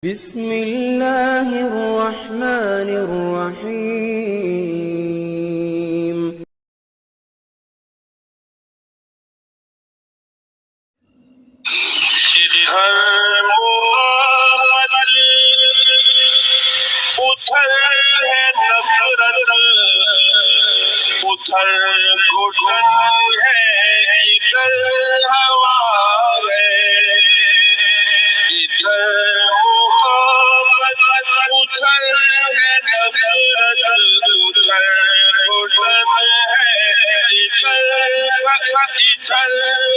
بسم اللہ الرحمن الرحیم۔ اتھل ہے نفرت، اتھل گھٹن ہے ادھر ہوا ہے، ادھر محبت، اتھل ہے نفرت، اتھل گھٹن ہے ادھر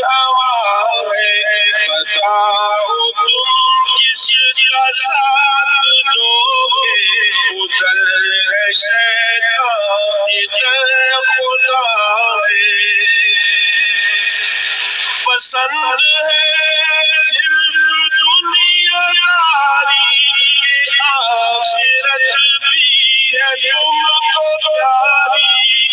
ہوا ہے۔ بتاؤ تم کس کا ساتھ دو گے، ادھر ہے شیطان ادھر خدا ہے۔ پسند ہے صرف دنیا داری، آخرت بھی ہے تم کو پیاری۔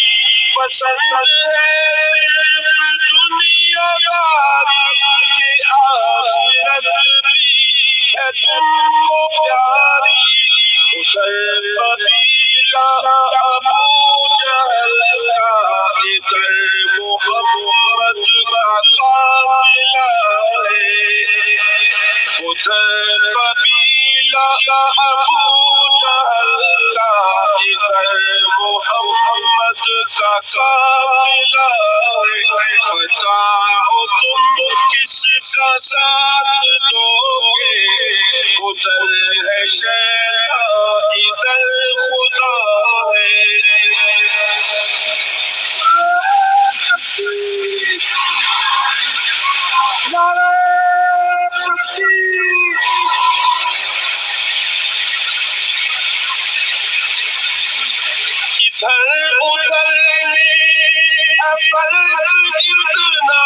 پسند ہے صرف دنیا داری، آخرت بھی ہے تم کو پیاری۔ ادھر قبیلہ ابو جہل کا، ادھر محمد کا قافلہ ہے۔ ادھر قبیلہ ابو جہل کا، ادھر محمد کا قافلہ ہے۔ بتاؤ تم کس کا ساتھ دو گے، ادھر ہے شیطان ادھر خدا ہے۔ ادھر ادھر میں ہے فرق اتنا،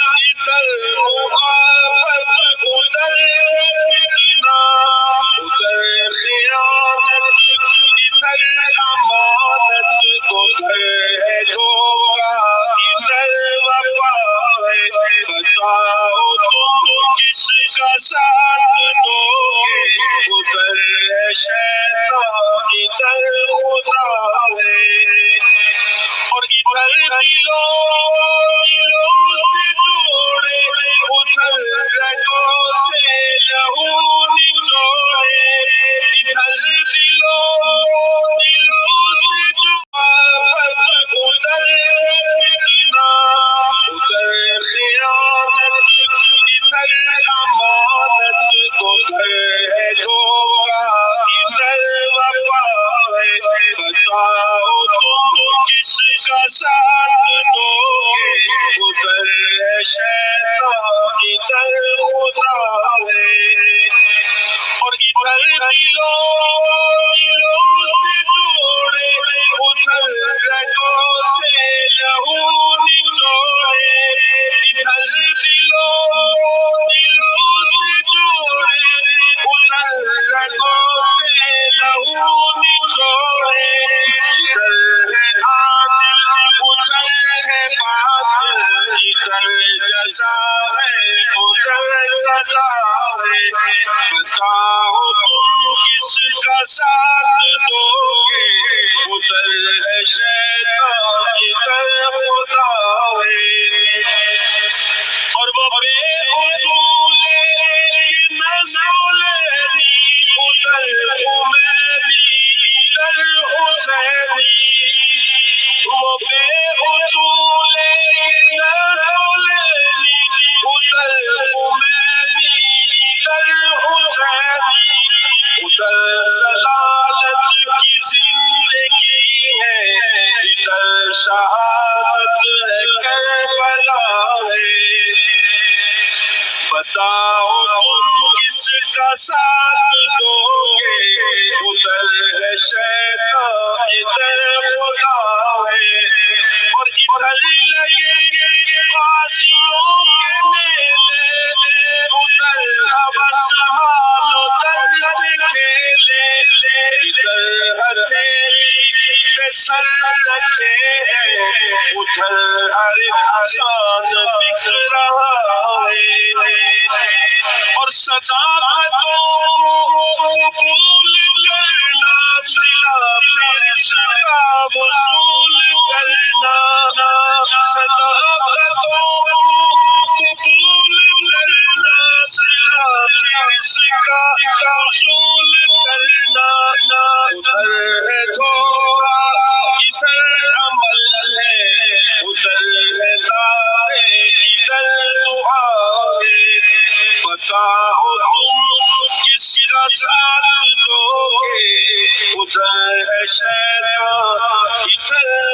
ادھر محبت ادھر فتنہ، ادھر خیانت ادھر امانت، ادھر ہے دھوکہ ادھر وفا ہے۔ بتاؤ تم کس کا ساتھ دو گے، ادھر ہے شیطان ادھر خدا ہے۔ اور ادھر دلوں سے جوڑے، ادھر رگوں سے لہو نچوڑے، ادھر دلوں سے جوڑے، ادھر فتنہ، ادھر خیانت ادھر امانت، ادھر ہے دھوکہ ادھر وفا ہے۔ بتاؤ تم کس کا ساتھ دو گے، ادھر ہے شیطان ادھر خدا ہے۔ اور ادھر دلوں سے جوڑے، ادھر رگوں سے لہو نچوڑے، ادھر دلوں سے جوڑے، ادھر رگوں سے لہو نچوڑے، ادھر ہے عادل ادھر ہے باطل، ادھر جزا ہے ادھر سزا ہے۔ بتاؤ تم کس کا ساتھ دو گے، ادھر ہے شیطان ادھر خدا ہے۔ اور وہ بے اصول نزولینی، ادھر خمینی ادھر حسینی، وہ بے اصول نزولینی، ادھر خمینی ادھر حسینی، ادھر ضلالت کی زندگی ہے، ادھر شہادت ہے کربلا ہے۔ بتاؤ تم کس کا ساتھ دو گے، ادھر ہے شیطان ادھر خدا ہے۔ اور ادھر لگے فاسیوں کے میلے، ادھر حوث حال و زر سے کھیلے، ادھر ہتھیلی پہ سر رکھے ہیں، ادھر ہر انسان دکھ رہا ہے۔ اور صداقتوں وصول کرنا ادھر ہے تھوڑا ادھر عمل ہے ادھر ہے دعوے ادھر دعا ہے بتاؤ تم کس کا ساتھ دو گے ادھر ہے شیطان ادھر